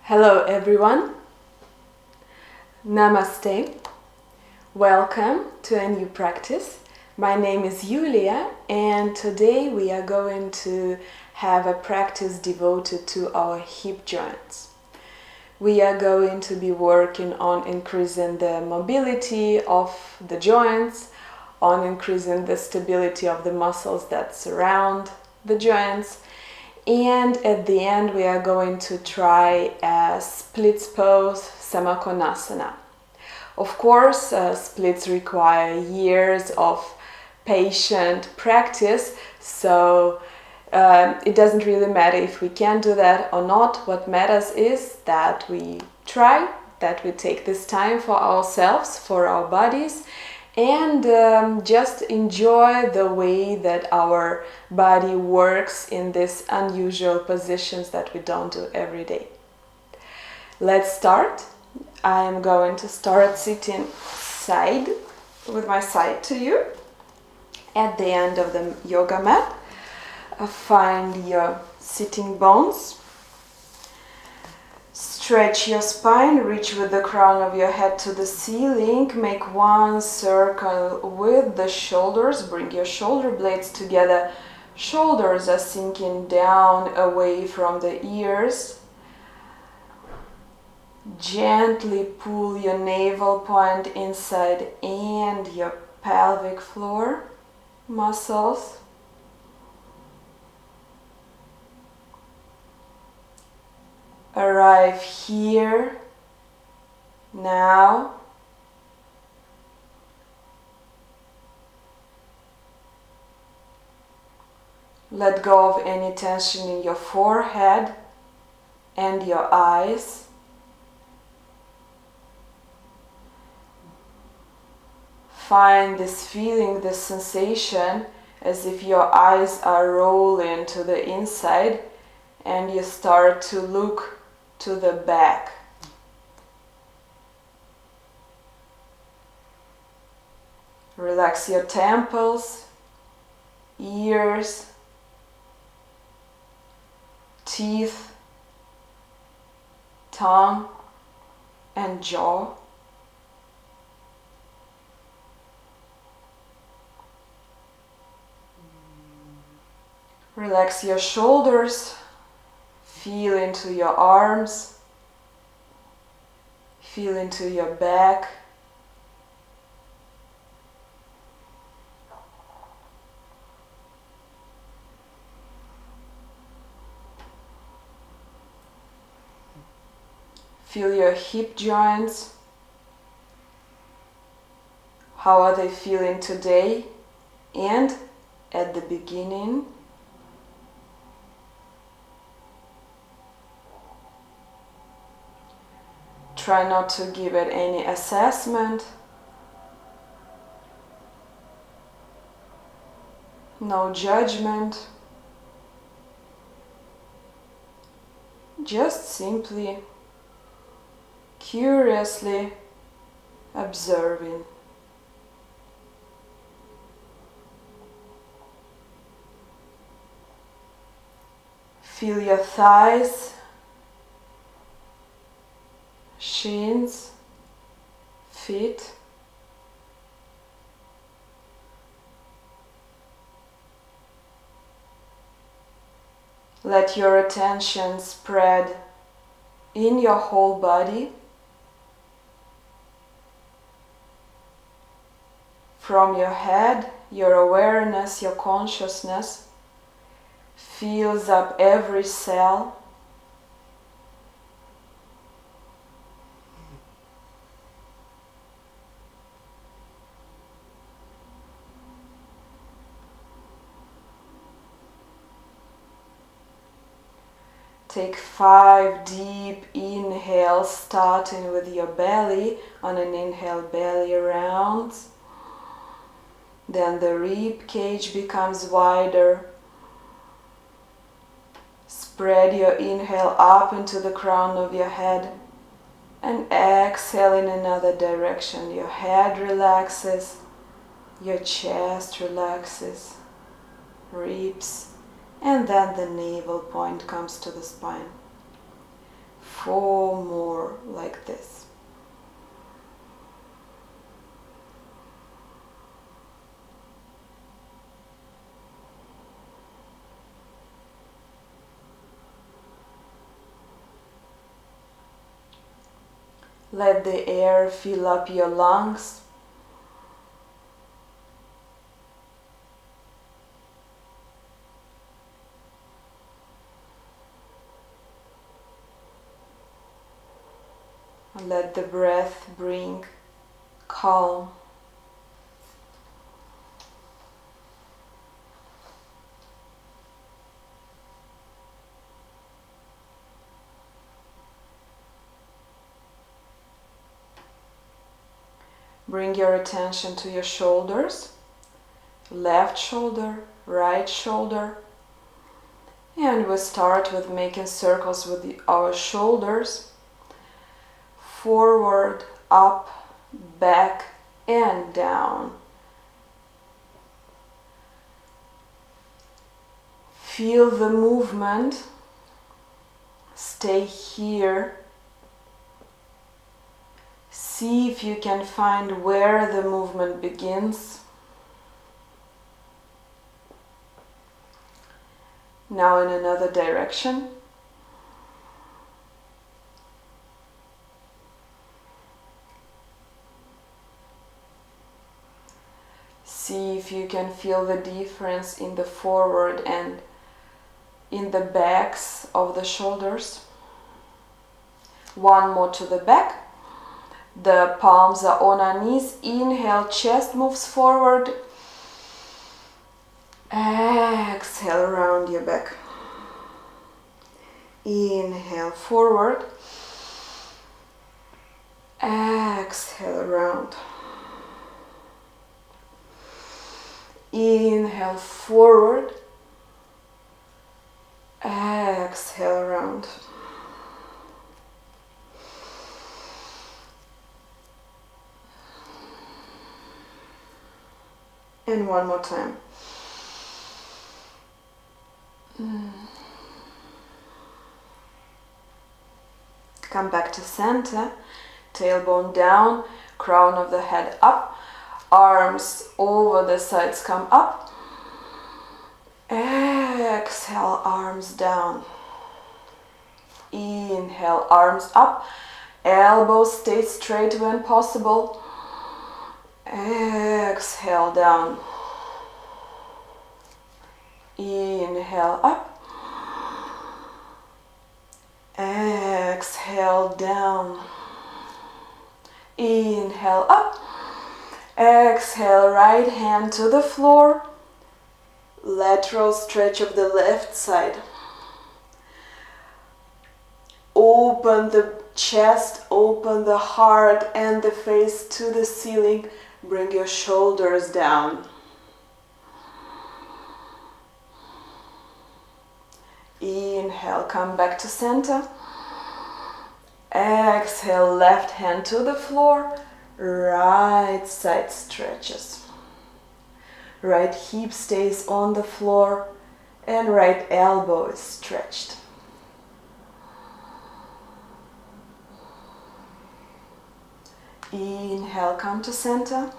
Hello everyone, Namaste, welcome to a new practice. My name is Julia and today we are going to have a practice devoted to our hip joints. We are going to be working on increasing the mobility of the joints, on increasing the stability of the muscles that surround the joints. And at the end we are going to try a splits pose, Samakonasana. Of course, splits require years of patient practice, so it doesn't really matter if we can do that or not. What matters is that we try, that we take this time for ourselves, for our bodies, and just enjoy the way that our body works in these unusual positions that we don't do every day. Let's start. I am going to start sitting side with my side to you at the end of the yoga mat. Find your sitting bones. Stretch your spine, reach with the crown of your head to the ceiling, make one circle with the shoulders, bring your shoulder blades together, shoulders are sinking down away from the ears. Gently pull your navel point inside and your pelvic floor muscles. Arrive here, now. Let go of any tension in your forehead and your eyes. Find this feeling, this sensation, as if your eyes are rolling to the inside and you start to look to the back. Relax your temples, ears, teeth, tongue, and jaw. Relax your shoulders. Feel into your arms, feel into your back. Feel your hip joints. How are they feeling today and at the beginning? Try not to give it any assessment. No judgment. Just simply, curiously observing. Feel your thighs, shins, feet. Let your attention spread in your whole body, from your head. Your awareness, your consciousness fills up every cell. Take 5 deep inhales, starting with your belly. On an inhale, belly rounds. Then the rib cage becomes wider. Spread your inhale up into the crown of your head. And exhale in another direction. Your head relaxes. Your chest relaxes. Ribs. And then the navel point comes to the spine. 4 more like this. Let the air fill up your lungs. Let the breath bring calm. Bring your attention to your shoulders, left shoulder, right shoulder. And we start with making circles with our shoulders. Forward, up, back, and down. Feel the movement. Stay here. See if you can find where the movement begins. Now in another direction. See if you can feel the difference in the forward and in the backs of the shoulders. One more to the back. The palms are on our knees. Inhale, chest moves forward. Exhale, round your back. Inhale, forward. Exhale, round. Inhale, forward. Exhale, round. And one more time. Come back to center. Tailbone down, crown of the head up. Arms over the sides, come up. Exhale, arms down. Inhale, arms up. Elbows stay straight when possible. Exhale, down. Inhale, up. Exhale, down. Inhale, up. Exhale, right hand to the floor. Lateral stretch of the left side. Open the chest, open the heart and the face to the ceiling. Bring your shoulders down. Inhale, come back to center. Exhale, left hand to the floor. Right side stretches. Right hip stays on the floor and right elbow is stretched. Inhale, come to center.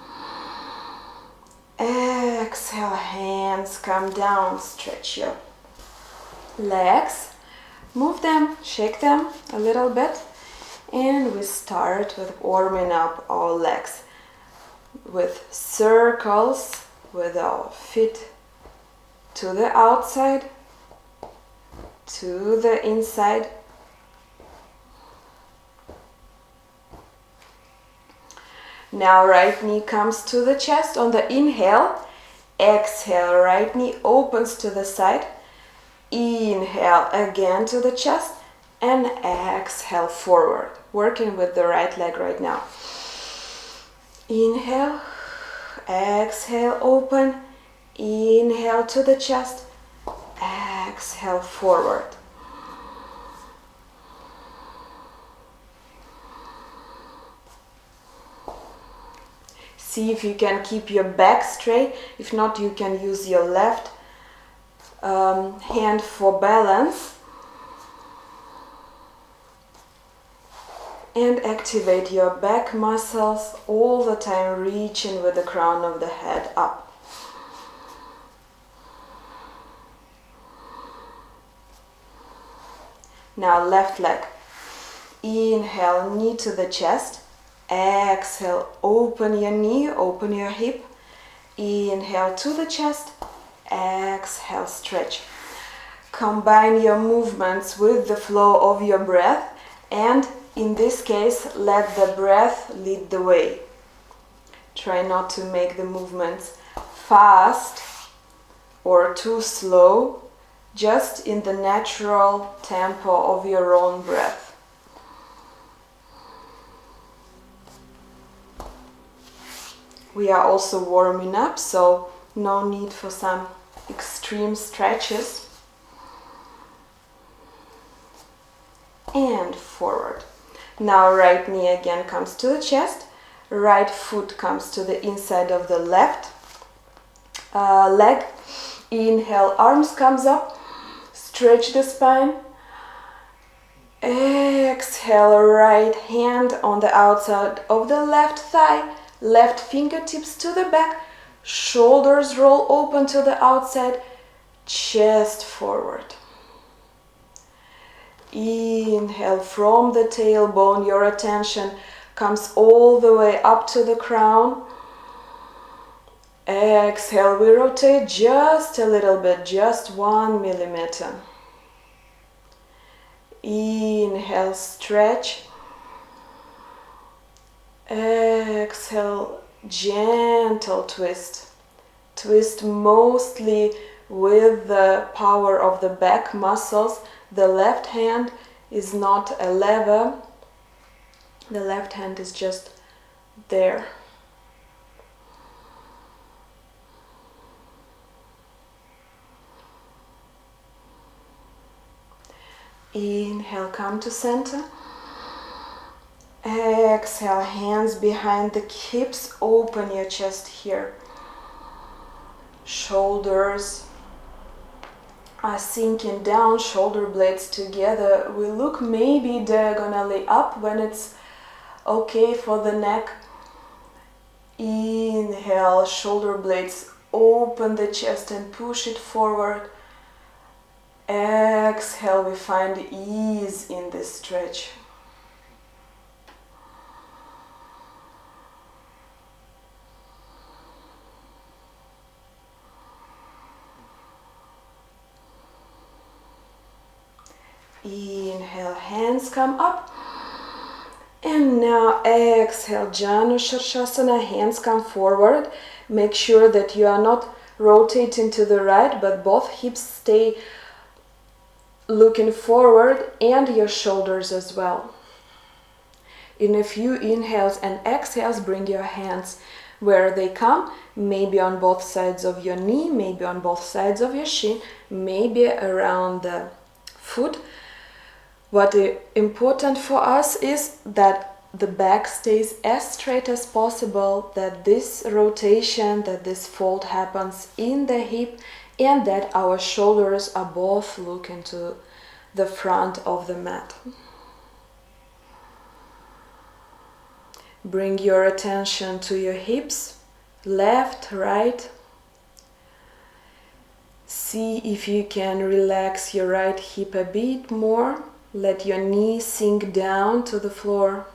Exhale, hands come down, stretch your legs. Move them, shake them a little bit. And we start with warming up our legs with circles with our feet to the outside, to the inside. Now right knee comes to the chest on the inhale. Exhale, right knee opens to the side. Inhale again to the chest and exhale forward. Working with the right leg right now. Inhale, exhale, open. Inhale to the chest. Exhale forward. See if you can keep your back straight. If not, you can use your left hand for balance. and activate your back muscles all the time, reaching with the crown of the head up. Now left leg. Inhale, knee to the chest. Exhale, open your knee, open your hip. Inhale to the chest. Exhale, stretch. Combine your movements with the flow of your breath, and in this case, let the breath lead the way. Try not to make the movements fast or too slow, just in the natural tempo of your own breath. We are also warming up, so no need for some extreme stretches. And forward. Now right knee again comes to the chest, right foot comes to the inside of the left leg. Inhale, arms comes up, stretch the spine. Exhale, right hand on the outside of the left thigh, left fingertips to the back, shoulders roll open to the outside, chest forward. Inhale, from the tailbone, your attention comes all the way up to the crown. Exhale, we rotate just a little bit, just 1 millimeter. Inhale, stretch. Exhale, gentle twist. Twist mostly with the power of the back muscles. The left hand is not a lever. The left hand is just there. Inhale, come to center. Exhale, hands behind the hips, open your chest here. Shoulders are sinking down, shoulder blades together. We look maybe diagonally up when it's okay for the neck. Inhale, shoulder blades, open the chest and push it forward. Exhale, we find ease in this stretch. Inhale, hands come up. And now exhale, Janu Shirshasana, hands come forward. Make sure that you are not rotating to the right, but both hips stay looking forward and your shoulders as well. In a few inhales and exhales, bring your hands where they come, maybe on both sides of your knee, maybe on both sides of your shin, maybe around the foot. What is important for us is that the back stays as straight as possible, that this rotation, that this fold happens in the hip, and that our shoulders are both looking to the front of the mat. Bring your attention to your hips, left, right. See if you can relax your right hip a bit more. Let your knee sink down to the floor.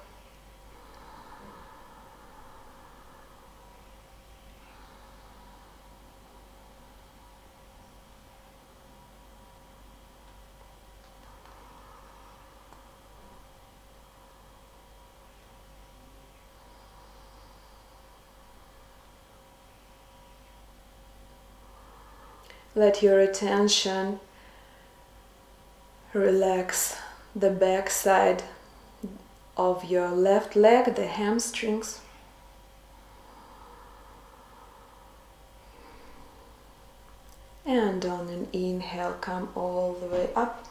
Let your attention relax the back side of your left leg, the hamstrings. And on an inhale, come all the way up.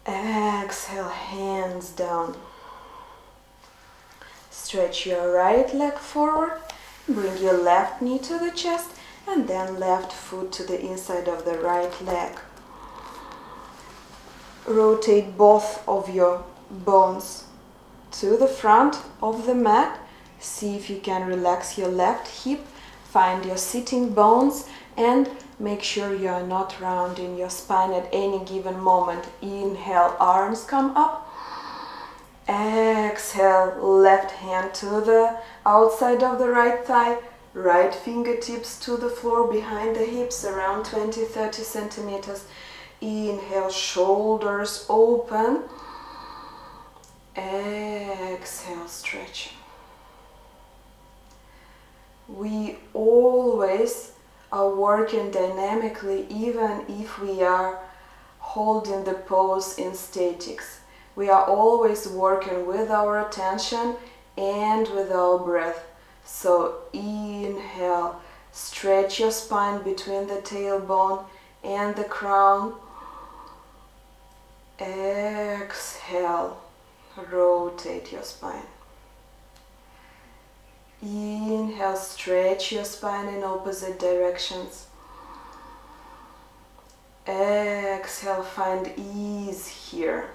Exhale, hands down. Stretch your right leg forward. Bring your left knee to the chest and then left foot to the inside of the right leg. Rotate both of your bones to the front of the mat. See if you can relax your left hip. Find your sitting bones and make sure you are not rounding your spine at any given moment. Inhale, arms come up. Exhale, left hand to the outside of the right thigh. Right fingertips to the floor behind the hips, around 20-30 centimeters. Inhale, shoulders open. Exhale, stretch. We always are working dynamically even if we are holding the pose in statics. We are always working with our attention and with our breath. So inhale, stretch your spine between the tailbone and the crown. Exhale, rotate your spine. Inhale, stretch your spine in opposite directions. Exhale, find ease here.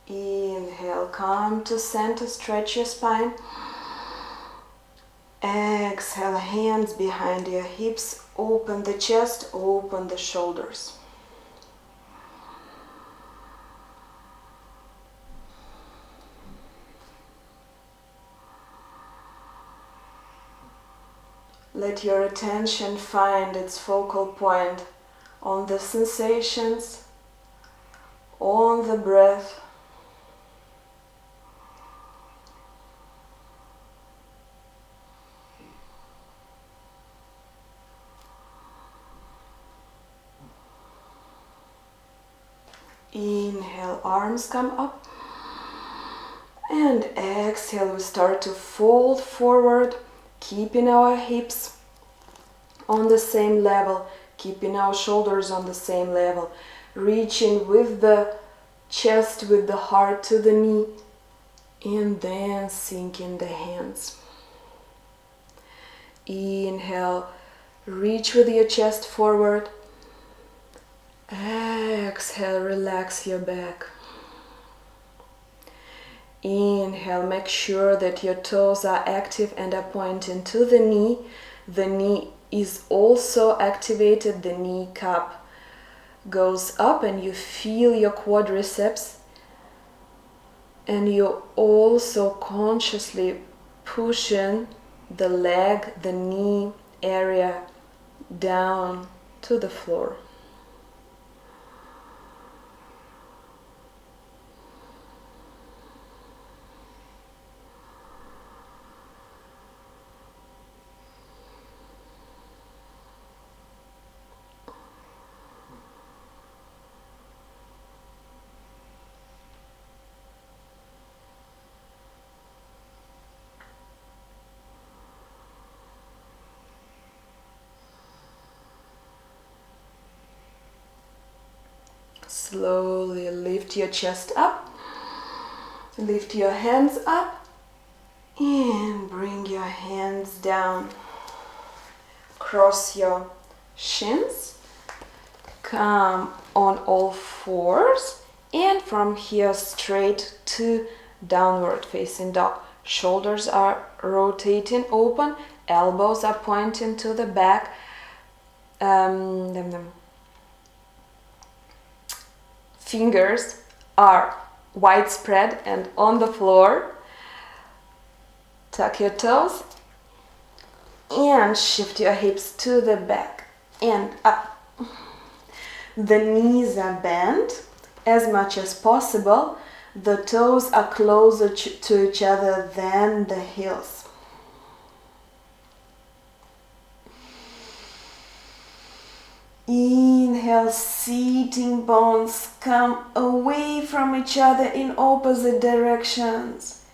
Inhale, come to center, stretch your spine. Exhale, hands behind your hips, open the chest, open the shoulders. Let your attention find its focal point on the sensations, on the breath. Inhale, arms come up, and exhale, we start to fold forward, keeping our hips on the same level, keeping our shoulders on the same level, reaching with the chest, with the heart to the knee, and then sinking the hands. Inhale, reach with your chest forward. Exhale, relax your back. Inhale, make sure that your toes are active and are pointing to the knee. The knee is also activated, the knee cap goes up and you feel your quadriceps, and you also consciously pushing the leg, the knee area down to the floor. Slowly lift your chest up, lift your hands up, and bring your hands down. Cross your shins, come on all fours, and from here straight to downward facing dog. Shoulders are rotating open, elbows are pointing to the back. Fingers are widespread and on the floor. Tuck your toes and shift your hips to the back and up. The knees are bent as much as possible. The toes are closer to each other than the heels. Inhale, seating bones come away from each other in opposite directions.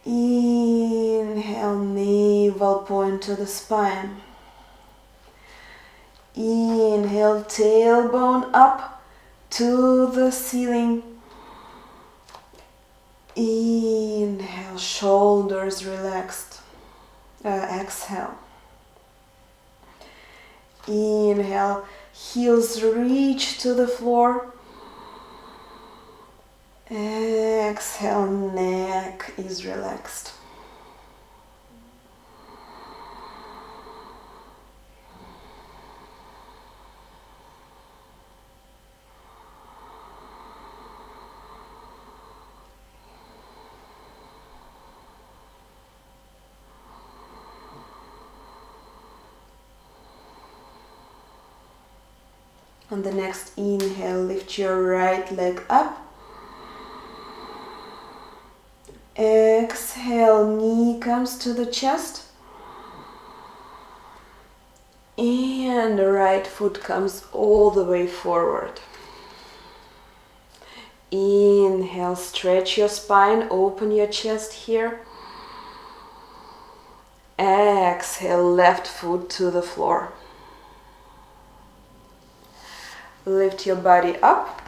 Inhale, navel point to the spine. Inhale, tailbone up to the ceiling. Inhale, shoulders relaxed. Exhale. Inhale, heels reach to the floor. Exhale, neck is relaxed. On the next inhale, lift your right leg up. Exhale, knee comes to the chest. And the right foot comes all the way forward. Inhale, stretch your spine, open your chest here. Exhale, left foot to the floor. Lift your body up.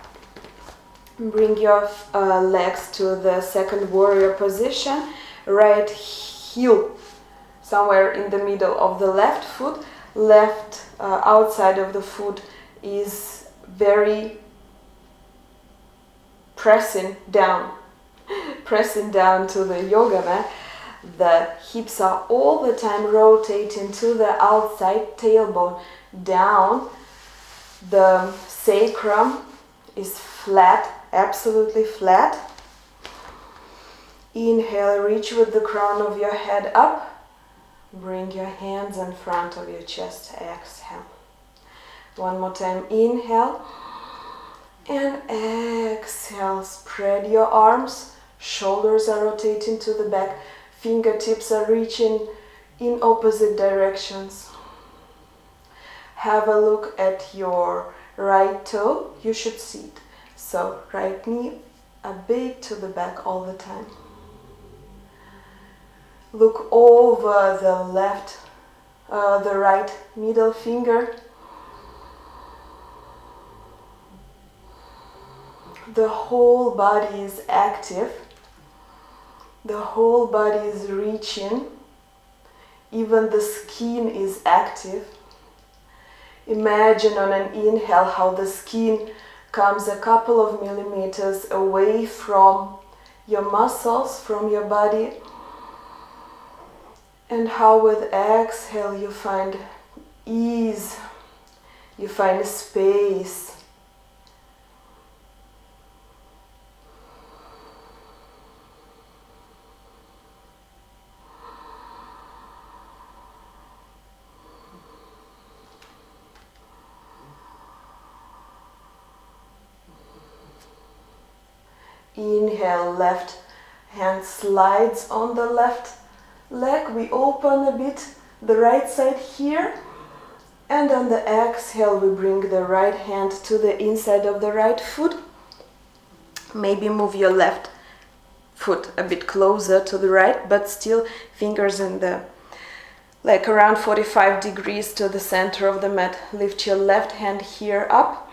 Bring your legs to the second warrior position. Right heel somewhere in the middle of the left foot. Left outside of the foot is very pressing down to the yoga mat. The hips are all the time rotating to the outside, tailbone down. The sacrum is flat, absolutely flat. Inhale, reach with the crown of your head up. Bring your hands in front of your chest. Exhale. One more time. Inhale. And exhale. Spread your arms. Shoulders are rotating to the back. Fingertips are reaching in opposite directions. Have a look at your right toe. You should see it. So right knee a bit to the back all the time. Look over the right middle finger. The whole body is active. The whole body is reaching. Even the skin is active. Imagine on an inhale how the skin comes a couple of millimeters away from your muscles, from your body. And how with exhale you find ease, you find space. Inhale, left hand slides on the left leg. We open a bit the right side here. And on the exhale, we bring the right hand to the inside of the right foot. Maybe move your left foot a bit closer to the right, but still fingers in the, like around 45 degrees to the center of the mat. Lift your left hand here up.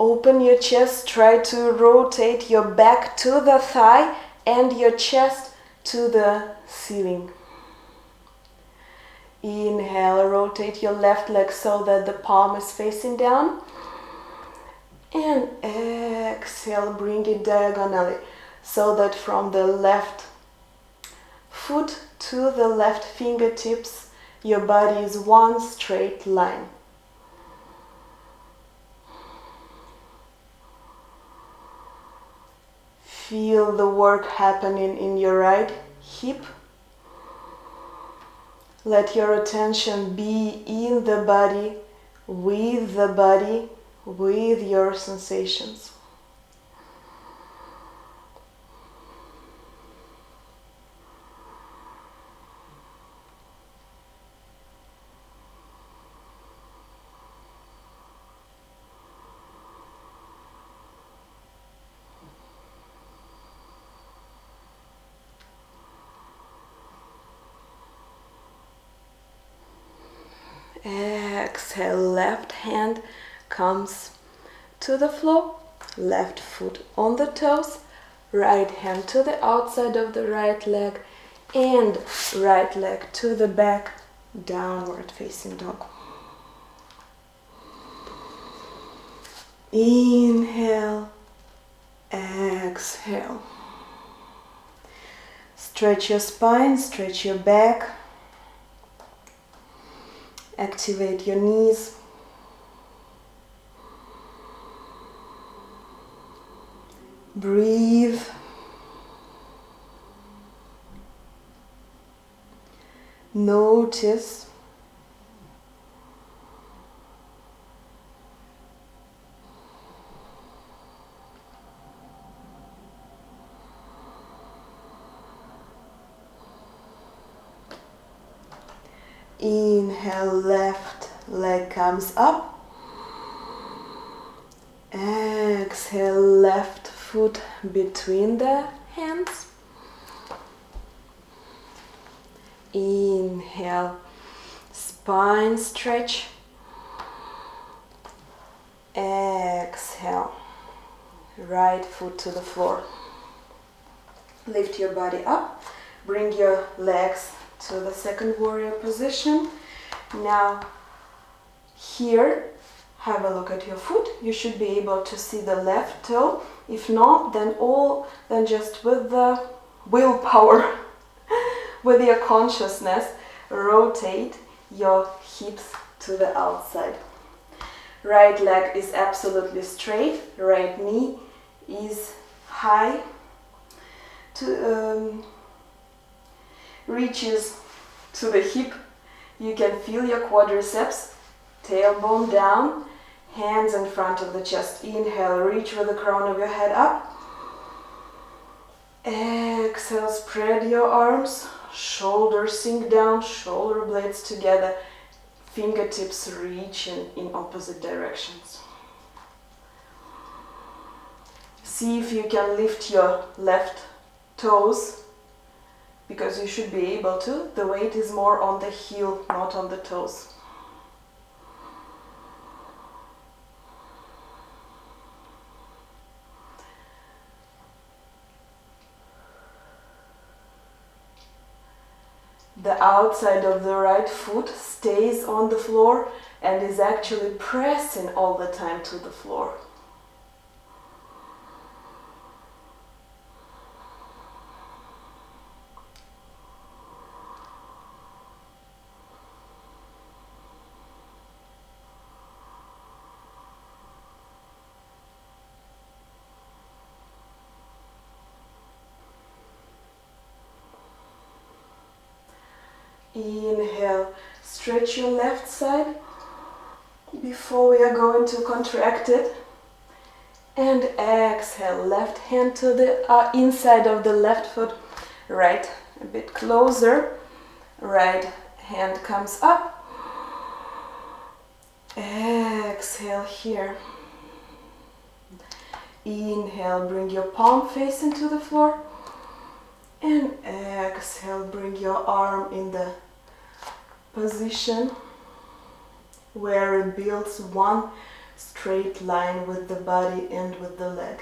Open your chest, try to rotate your back to the thigh and your chest to the ceiling. Inhale, rotate your left leg so that the palm is facing down. And exhale, bring it diagonally so that from the left foot to the left fingertips, your body is one straight line. Feel the work happening in your right hip. Let your attention be in the body, with your sensations. Exhale, left hand comes to the floor, left foot on the toes, Right hand to the outside of the right leg and right leg to the back, downward facing dog. Inhale, exhale. Stretch your spine, stretch your back. Activate your knees. Breathe. Notice. Inhale, left leg comes up. Exhale, left foot between the hands. Inhale, spine stretch. Exhale, right foot to the floor. Lift your body up. Bring your legs to the second warrior position. Now, here, have a look at your foot. You should be able to see the left toe. If not, then just with the willpower, with your consciousness, rotate your hips to the outside. Right leg is absolutely straight. Right knee is high. Reaches to the hip. You can feel your quadriceps. Tailbone down. Hands in front of the chest. Inhale, reach with the crown of your head up. Exhale, spread your arms. Shoulders sink down, shoulder blades together. Fingertips reaching in opposite directions. See if you can lift your left toes, because you should be able to. The weight is more on the heel, not on the toes. The outside of the right foot stays on the floor and is actually pressing all the time to the floor. Inhale, stretch your left side before we are going to contract it. And exhale, left hand to the inside of the left foot, right a bit closer. Right hand comes up. Exhale here. Inhale, bring your palm face into the floor. And exhale, bring your arm in the position where it builds one straight line with the body and with the leg.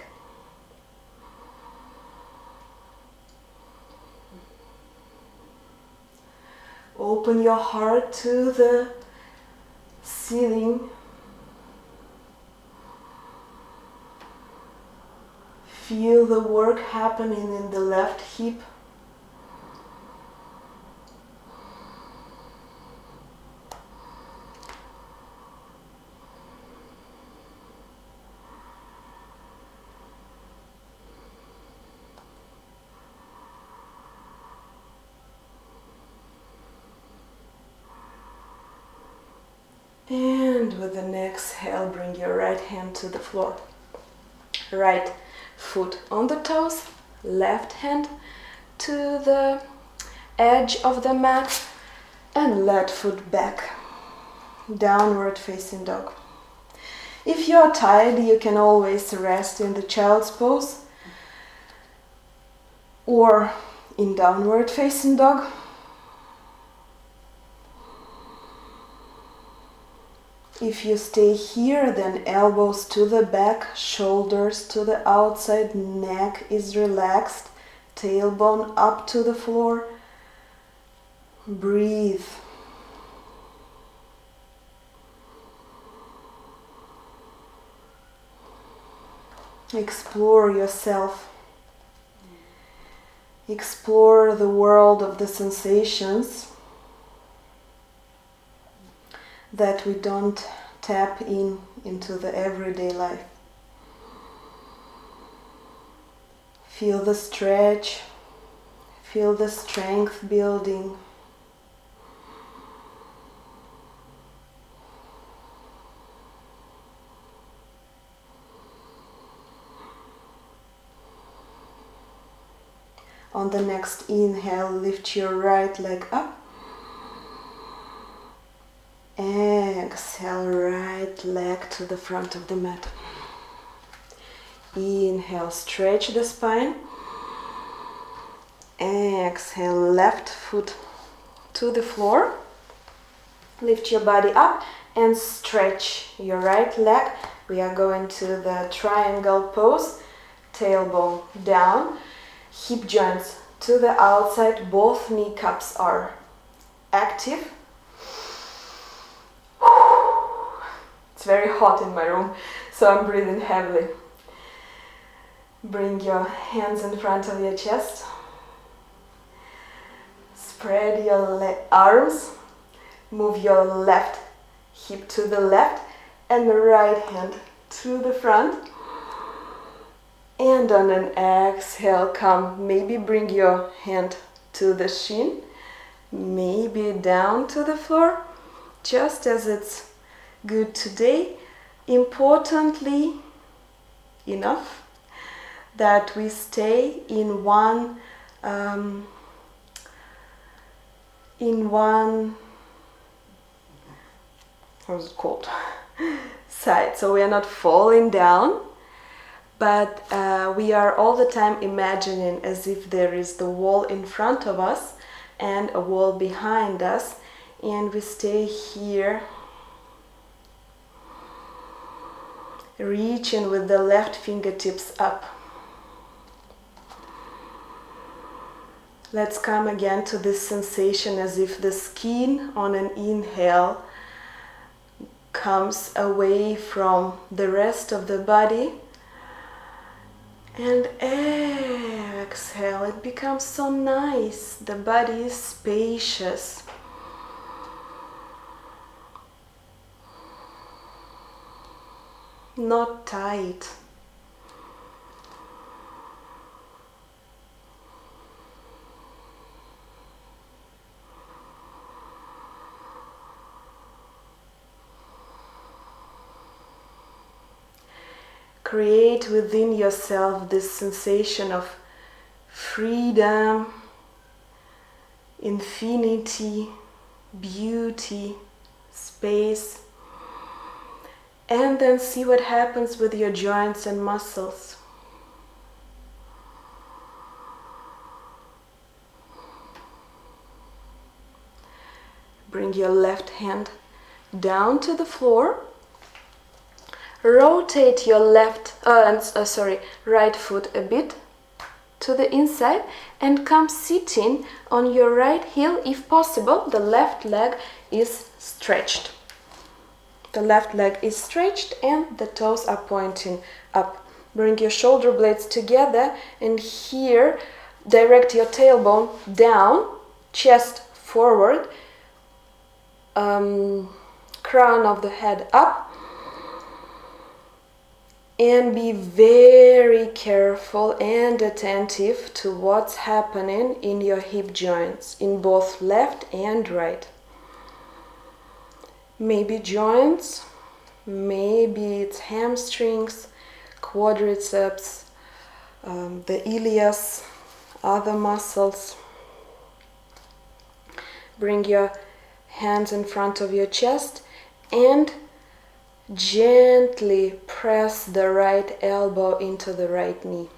Open your heart to the ceiling. Feel the work happening in the left hip. And with an exhale, bring your right hand to the floor. Right foot on the toes, left hand to the edge of the mat, and left foot back, downward facing dog. If you are tired, you can always rest in the child's pose or in downward facing dog. If you stay here, then elbows to the back, shoulders to the outside, neck is relaxed, tailbone up to the floor. Breathe. Explore yourself. Explore the world of the sensations that we don't tap into the everyday life. Feel the stretch, feel the strength building. On the next inhale, lift your right leg up. Exhale, right leg to the front of the mat. Inhale, stretch the spine. Exhale, left foot to the floor. Lift your body up and stretch your right leg. We are going to the triangle pose. Tailbone down. Hip joints to the outside. Both kneecaps are active. It's very hot in my room, so I'm breathing heavily. Bring your hands in front of your chest. Spread your arms. Move your left hip to the left and the right hand to the front. And on an exhale, maybe bring your hand to the shin, maybe down to the floor, just as it's good today. Importantly enough that we stay in one how's it called? Side. So we are not falling down, but we are all the time imagining as if there is the wall in front of us and a wall behind us, and we stay here, reaching with the left fingertips up. Let's come again to this sensation as if the skin on an inhale comes away from the rest of the body, and exhale, it becomes so nice. The body is spacious. Not tight. Create within yourself this sensation of freedom, infinity, beauty, space, and then see what happens with your joints and muscles. Bring your left hand down to the floor. Rotate your right foot a bit to the inside and come sitting on your right heel. If possible, the left leg is stretched. The left leg is stretched and the toes are pointing up. Bring your shoulder blades together and here direct your tailbone down, chest forward, crown of the head up. And be very careful and attentive to what's happening in your hip joints, in both left and right. Maybe joints, maybe it's hamstrings, quadriceps, the ilias, other muscles. Bring your hands in front of your chest and gently press the right elbow into the right knee.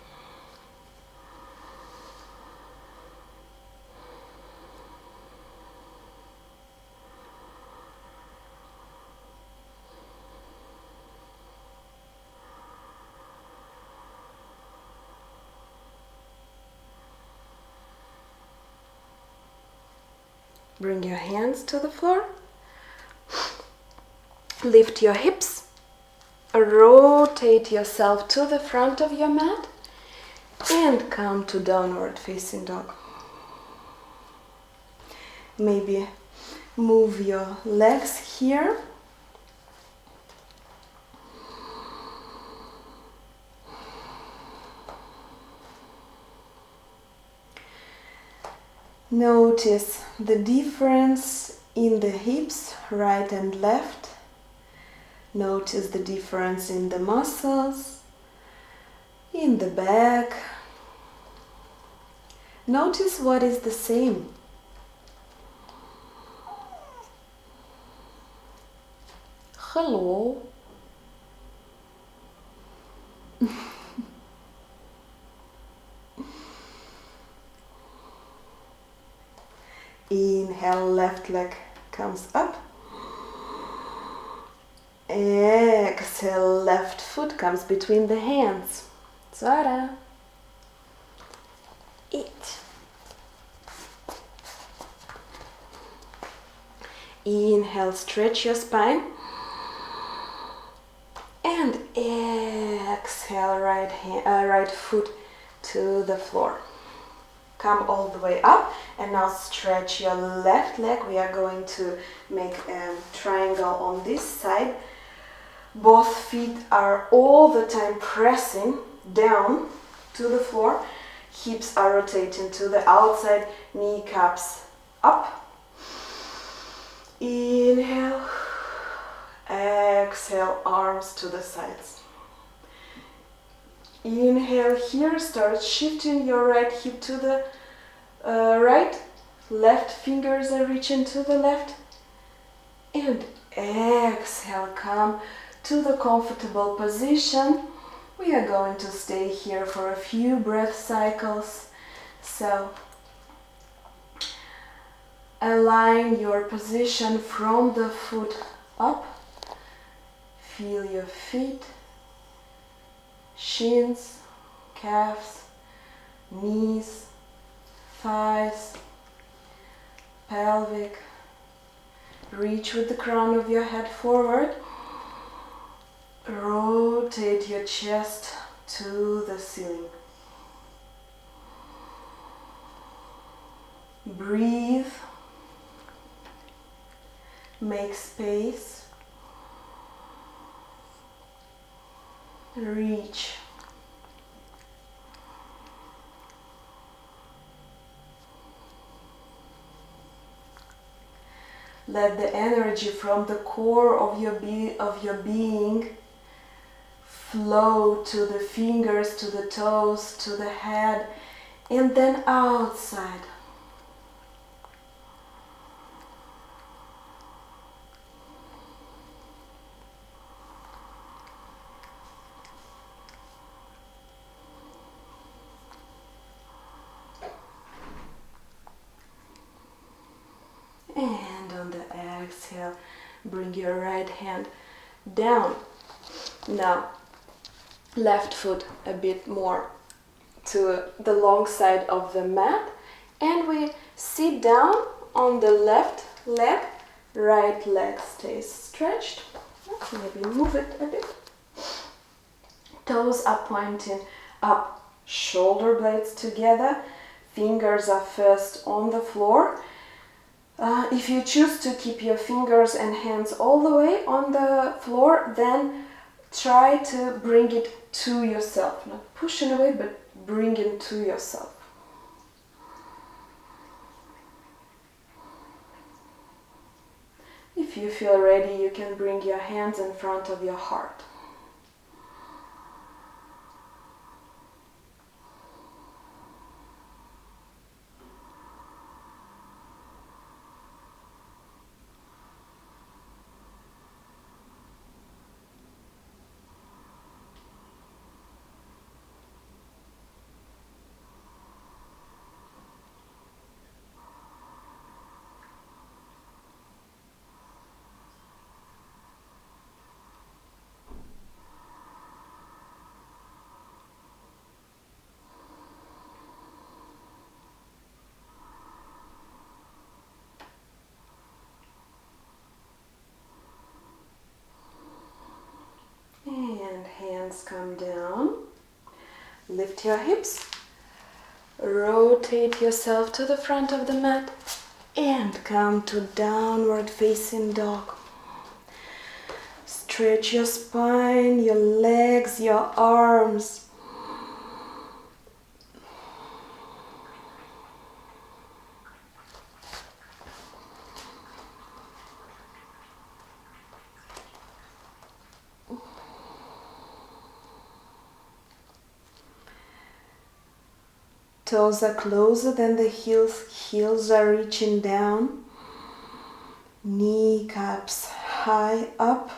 Bring your hands to the floor. Lift your hips. Rotate yourself to the front of your mat and come to downward facing dog. Maybe move your legs here. Notice the difference in the hips, right and left. Notice the difference in the muscles, in the back. Notice what is the same. Hello. Inhale, left leg comes up. Exhale, left foot comes between the hands. Zara. Eat. Inhale, stretch your spine. And exhale, right foot to the floor. Come all the way up and now stretch your left leg. We are going to make a triangle on this side. Both feet are all the time pressing down to the floor. Hips are rotating to the outside, kneecaps up. Inhale, exhale, arms to the sides. Inhale here, start shifting your right hip to the right. Left fingers are reaching to the left. And exhale, come to the comfortable position. We are going to stay here for a few breath cycles. So align your position from the foot up. Feel your feet, shins, calves, knees, thighs, pelvic. Reach with the crown of your head forward. Rotate your chest to the ceiling. Breathe. Make space. Reach. Let the energy from the core of your being flow to the fingers, to the toes, to the head, and then outside. And on the exhale, bring your right hand down. Now, left foot a bit more to the long side of the mat. And we sit down on the left leg. Right leg stays stretched. Maybe move it a bit. Toes are pointing up, shoulder blades together. Fingers are first on the floor. If you choose to keep your fingers and hands all the way on the floor, then try to bring it to yourself. Not pushing away, but bring it to yourself. If you feel ready, you can bring your hands in front of your heart. hands come down. Lift your hips. Rotate yourself to the front of the mat and come to downward facing dog. Stretch your spine, your legs, your arms. Toes are closer than the heels. Heels are reaching down. Kneecaps high up.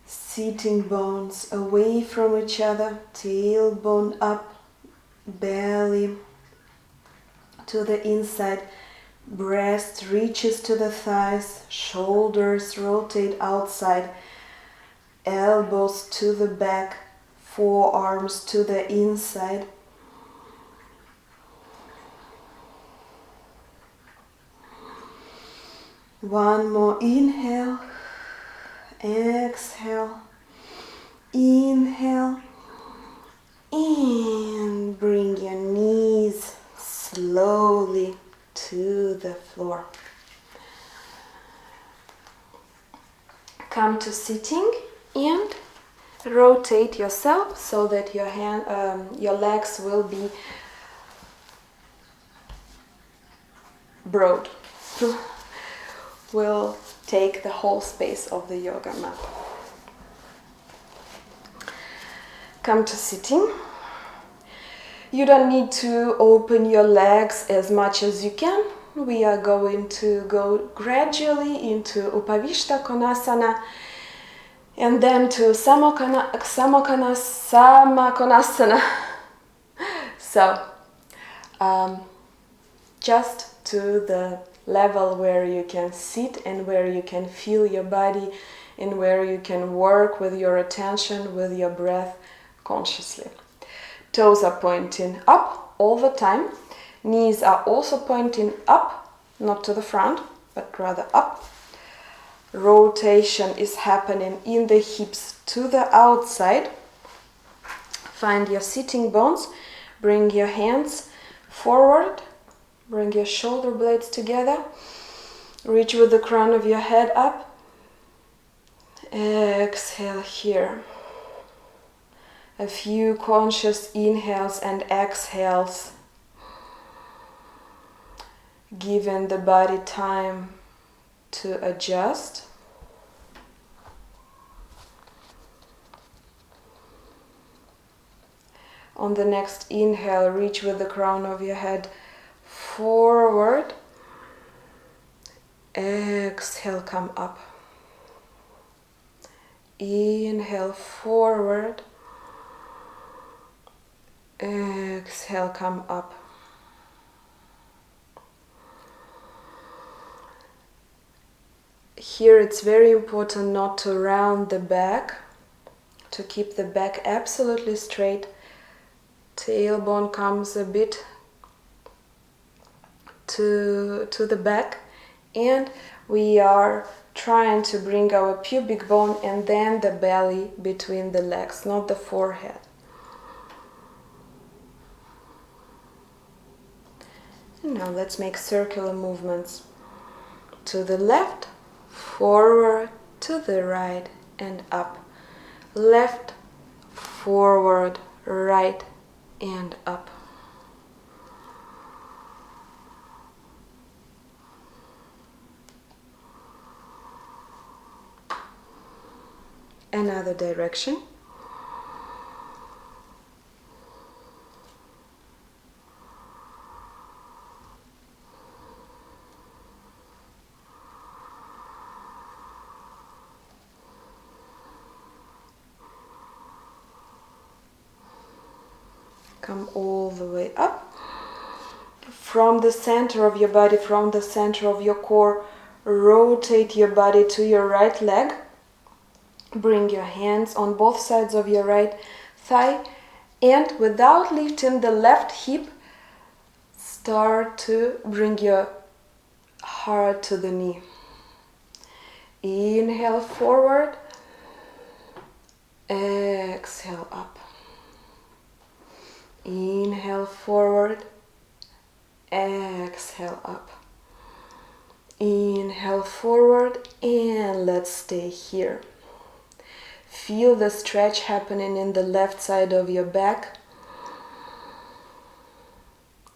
Sitting bones away from each other. Tailbone up. Belly to the inside. Breast reaches to the thighs. Shoulders rotate outside. Elbows to the back. Forearms to the inside. One more inhale, exhale, inhale, and bring your knees slowly to the floor. Come to sitting and rotate yourself so that your legs will be broad. Will take the whole space of the yoga mat. Come to sitting. You don't need to open your legs as much as you can. We are going to go gradually into Samakonasana and then to Samakonasana. So, just to the level where you can sit and where you can feel your body and where you can work with your attention, with your breath consciously. Toes are pointing up all the time. Knees are also pointing up, not to the front, but rather up. Rotation is happening in the hips to the outside. Find your sitting bones. Bring your hands forward. Bring your shoulder blades together. Reach with the crown of your head up. Exhale here. A few conscious inhales and exhales, giving the body time to adjust. On the next inhale, reach with the crown of your head forward. Exhale, come up. Inhale, forward. Exhale, come up. Here it's very important not to round the back, to keep the back absolutely straight. Tailbone comes a bit to the back, and we are trying to bring our pubic bone and then the belly between the legs, not the forehead. And now let's make circular movements. To the left, forward, to the right and up. Left, forward, right and up. Another direction. Come all the way up. From the center of your body, from the center of your core, rotate your body to your right leg. Bring your hands on both sides of your right thigh, and without lifting the left hip, start to bring your heart to the knee. Inhale forward. exhale up. Inhale forward, exhale up. Inhale forward, and let's stay here. Feel the stretch happening in the left side of your back.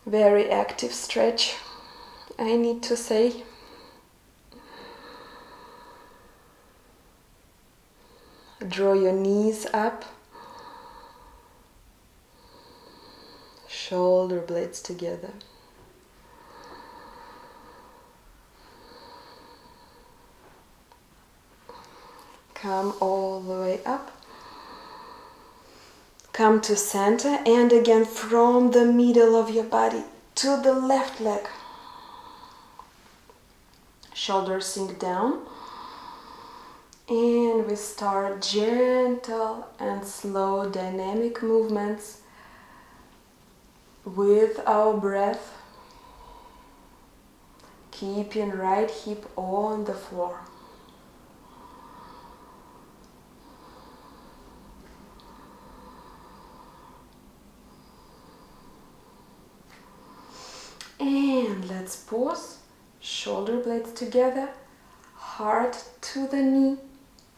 Very active stretch, I need to say. Draw your knees up. Shoulder blades together. Come all the way up. Come to center, and again from the middle of your body to the left leg. Shoulders sink down. And we start gentle and slow dynamic movements with our breath, keeping right hip on the floor. And let's pause, shoulder blades together, heart to the knee,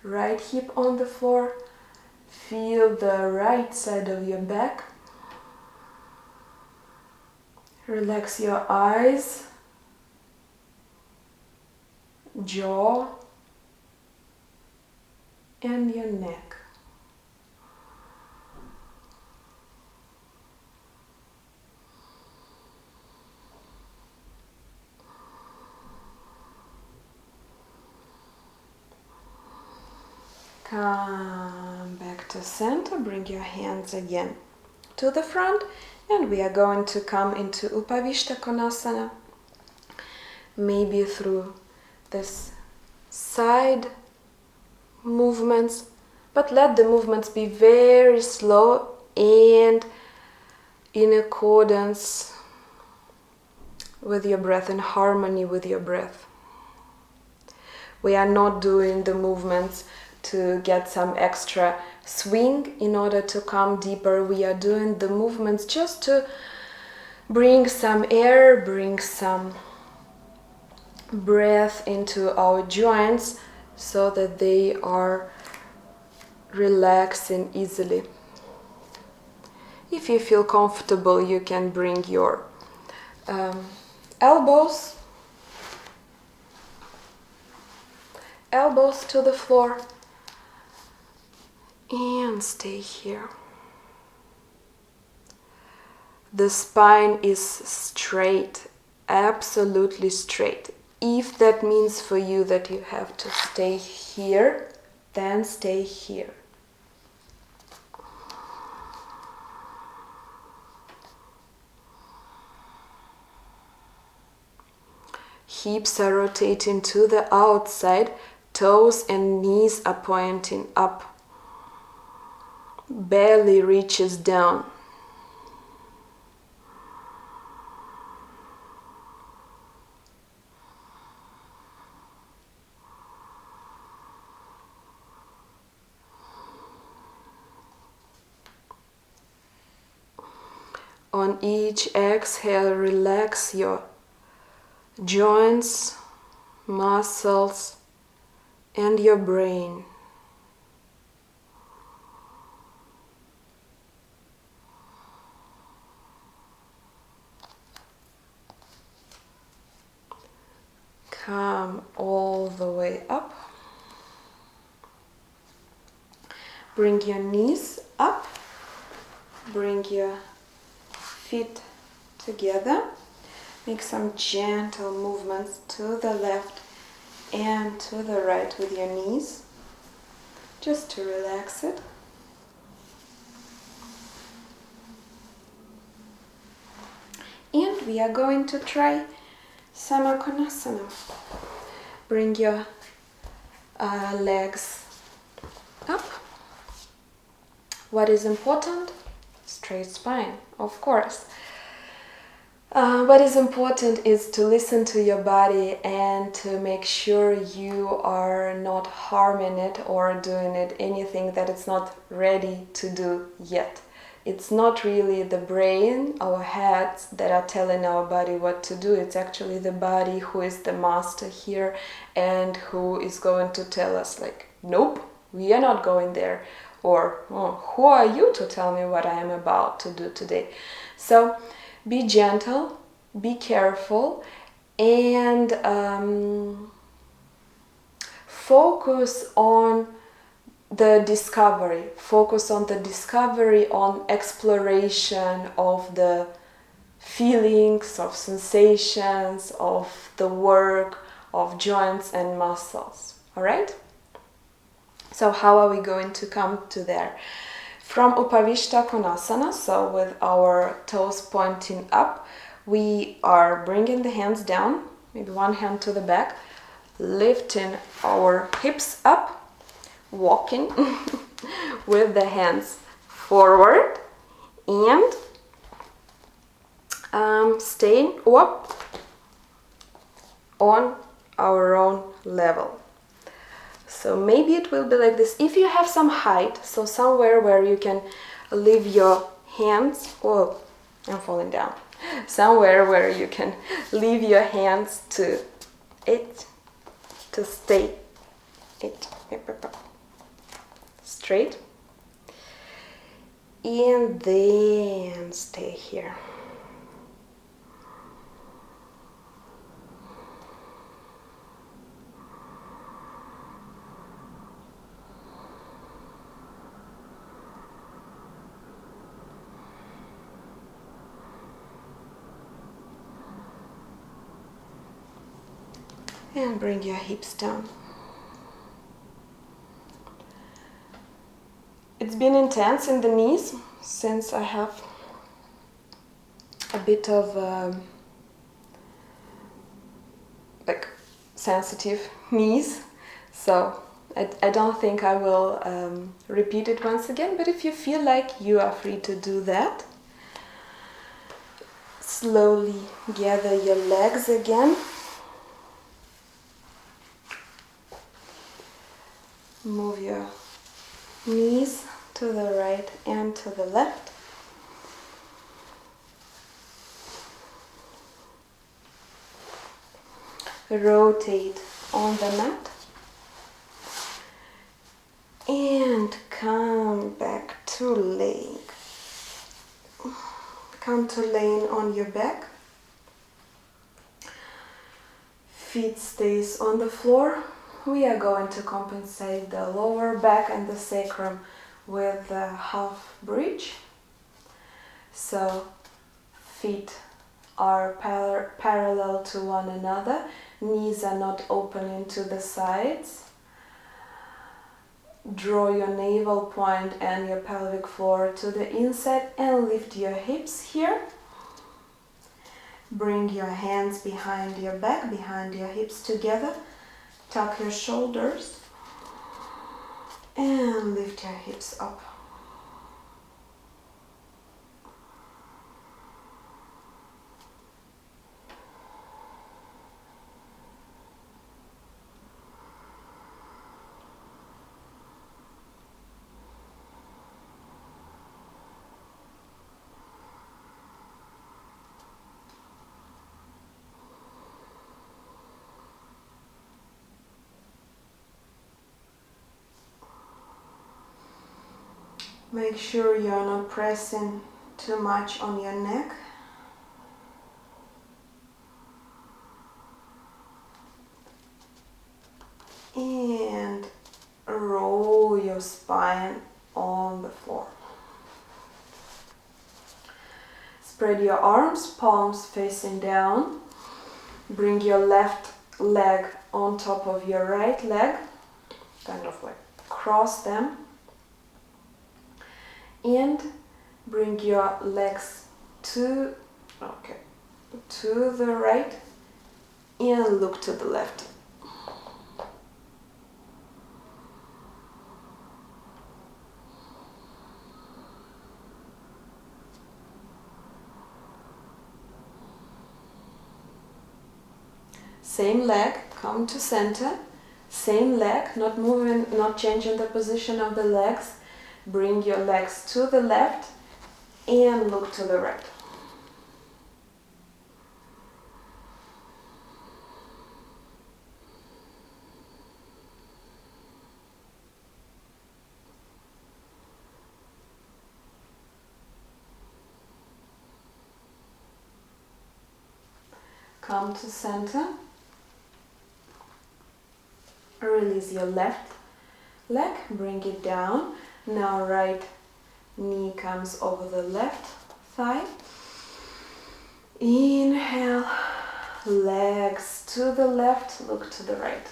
right hip on the floor. Feel the right side of your back. Relax your eyes, jaw, and your neck. Come back to center, bring your hands again to the front, and we are going to come into Konasana, maybe through this side movements, but let the movements be very slow and in accordance with your breath, in harmony with your breath. We are not doing the movements to get some extra swing in order to come deeper. We are doing the movements just to bring some air, bring some breath into our joints so that they are relaxing easily. If you feel comfortable, you can bring your elbows to the floor and stay here. The spine is straight, absolutely straight. If that means for you that you have to stay here, then stay here. Hips are rotating to the outside, toes and knees are pointing up. Belly reaches down. On each exhale, relax your joints, muscles, and your brain. Come all the way up. Bring your knees up. Bring your feet together. Make some gentle movements to the left and to the right with your knees, just to relax it. And we are going to try Samakonasana. Bring your legs up. What is important? Straight spine, of course. What is important is to listen to your body and to make sure you are not harming it or doing it anything that it's not ready to do yet. It's not really the brain, our heads, that are telling our body what to do. It's actually the body who is the master here and who is going to tell us like, nope, we are not going there. Or, oh, who are you to tell me what I am about to do today? So be gentle, be careful, and focus on the discovery. Focus on the discovery, on exploration of the feelings, of sensations, of the work of joints and muscles. All right? So how are we going to come to there? From Upavishta Konasana, so with our toes pointing up, we are bringing the hands down, maybe one hand to the back, lifting our hips up, walking with the hands forward and staying up on our own level. So maybe it will be like this. If you have some height, so somewhere where you can leave your hands, oh, I'm falling down. Somewhere where you can leave your hands to it, to stay it straight. And then stay here. And bring your hips down. It's been intense in the knees since I have a bit of like sensitive knees, so I don't think I will repeat it once again, but if you feel like you are free to do that, slowly gather your legs again. Move your knees to the right and to the left. Rotate on the mat. And come back to laying. Come to laying on your back. Feet stays on the floor. We are going to compensate the lower back and the sacrum with the half bridge. So feet are parallel to one another. Knees are not opening to the sides. Draw your navel point and your pelvic floor to the inside and lift your hips here. Bring your hands behind your back, behind your hips together. Tuck your shoulders and lift your hips up. Make sure you are not pressing too much on your neck. And roll your spine on the floor. Spread your arms, palms facing down. Bring your left leg on top of your right leg. Kind of like cross them. And bring your legs to the right and look to the left. Same leg, come to center. Same leg, not moving, not changing the position of the legs. Bring your legs to the left and look to the right. Come to center. Release your left leg, bring it down. Now right knee comes over the left thigh. Inhale, legs to the left, look to the right.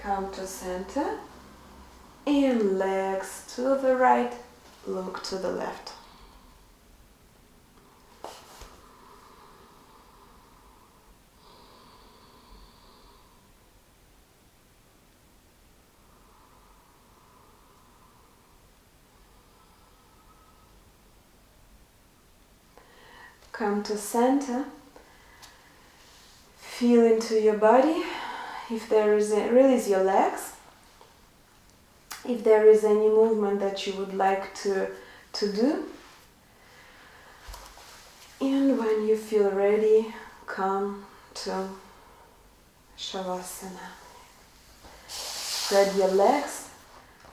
Come to center and legs to the right, look to the left. Come to center, feel into your body. If there is release your legs. If there is any movement that you would like to do. And when you feel ready, come to Savasana. Spread your legs,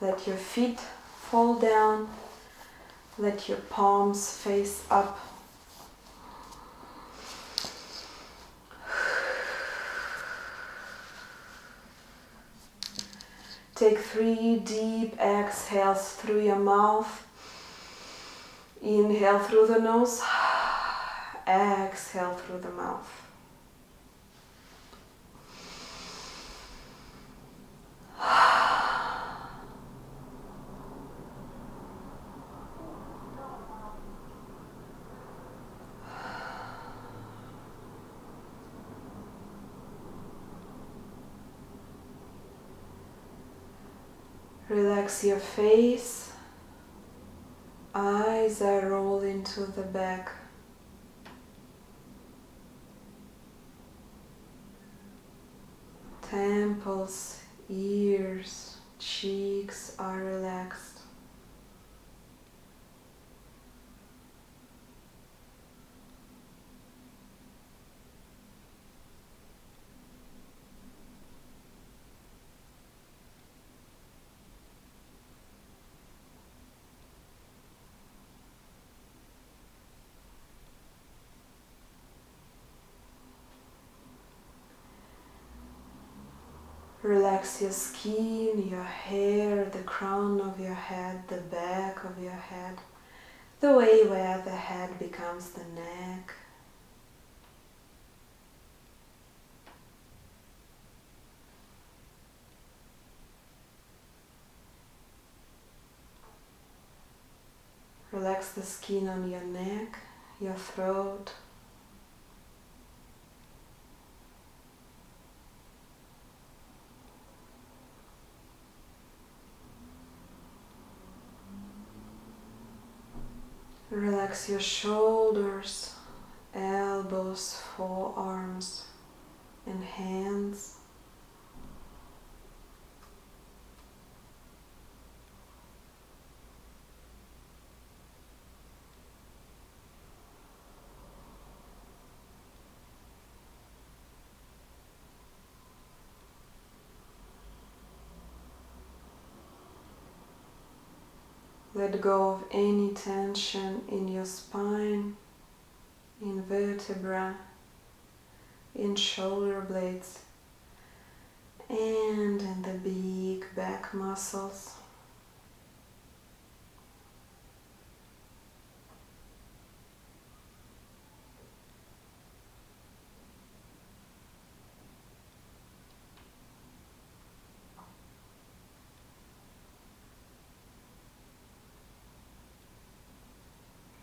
let your feet fall down, let your palms face up. Take 3 deep exhales through your mouth. Inhale through the nose, exhale through the mouth. Relax your face, eyes are rolling to the back. Temples, ears, cheeks are relaxed. Relax your skin, your hair, the crown of your head, the back of your head, the way where the head becomes the neck. Relax the skin on your neck, your throat. Relax your shoulders, elbows, forearms, and hands. Let go of any tension in your spine, in vertebra, in shoulder blades, and in the big back muscles.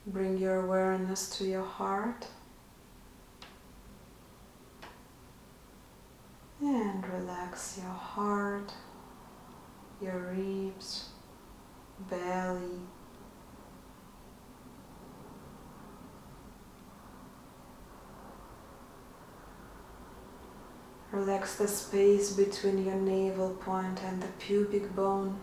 Bring your awareness to your heart. Relax your heart, your ribs, belly. Relax the space between your navel point and the pubic bone.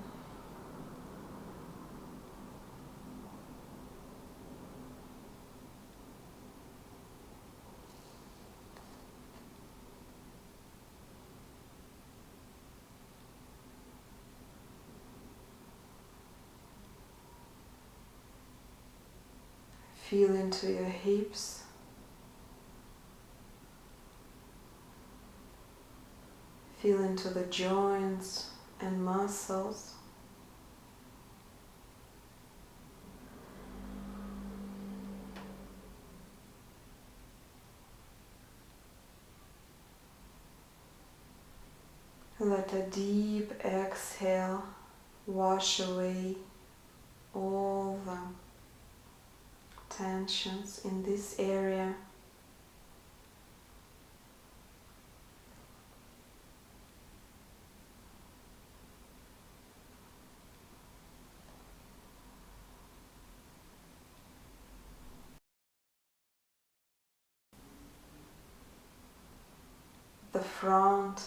Feel into your hips. Feel into the joints and muscles. Let a deep exhale wash away all the tensions in this area. The front,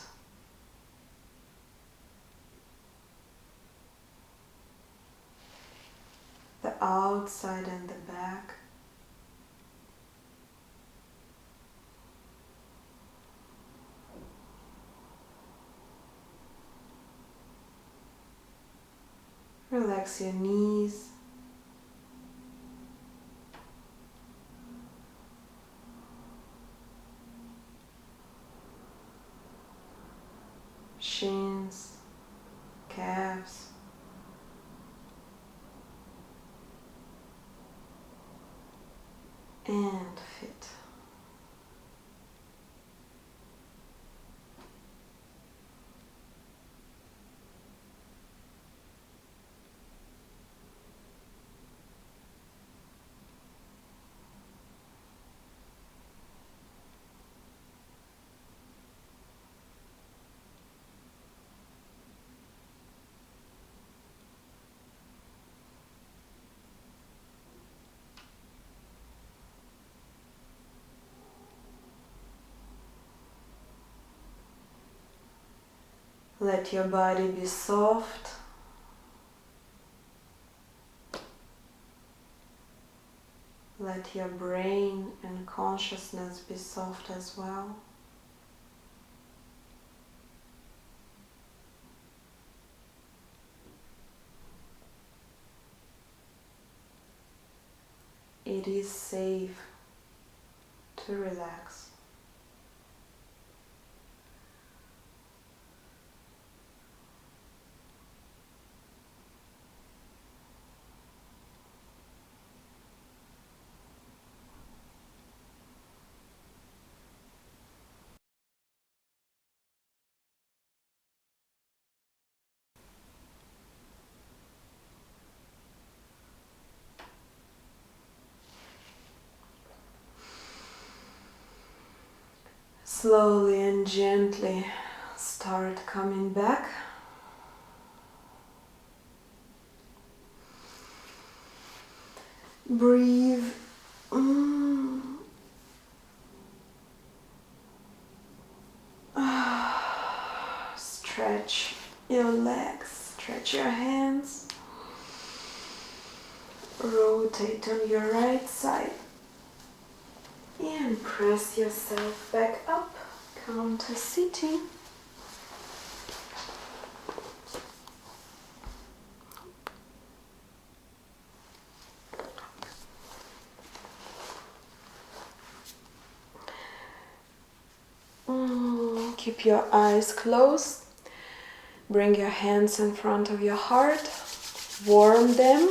the outside and the back. Relax your knees. Shins, calves. And feet. Let your body be soft. Let your brain and consciousness be soft as well. It is safe to relax. Slowly and gently start coming back. Breathe. Stretch your legs, stretch your hands. Rotate on your right side. And press yourself back up. Come to sitting. Keep your eyes closed. Bring your hands in front of your heart. Warm them.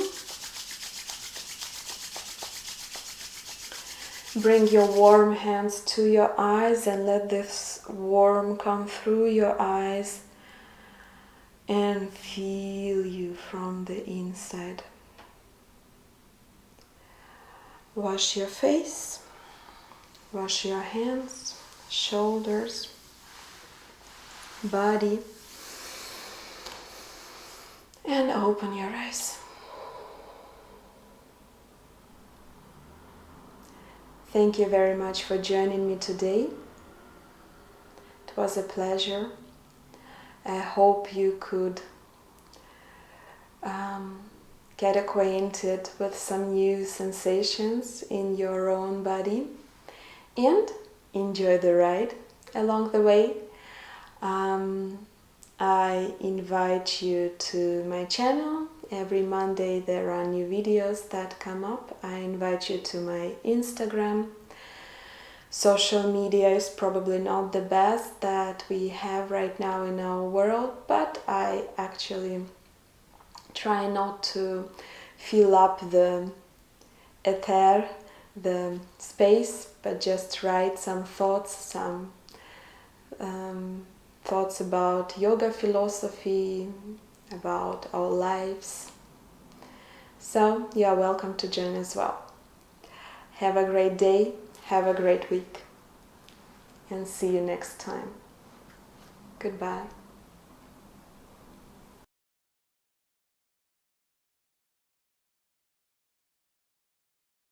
Bring your warm hands to your eyes and let this warmth come through your eyes and feel you from the inside. Wash your face, wash your hands, shoulders. body. And open your eyes. Thank you very much for joining me today. It was a pleasure. I hope you could get acquainted with some new sensations in your own body and enjoy the ride along the way. I invite you to my channel. Every Monday there are new videos that come up. I invite you to my Instagram. Social media is probably not the best that we have right now in our world, but I actually try not to fill up the ether, the space, but just write some thoughts, thoughts about yoga philosophy, about our lives. So you are welcome to join as well. Have a great day, have a great week, and see you next time. Goodbye.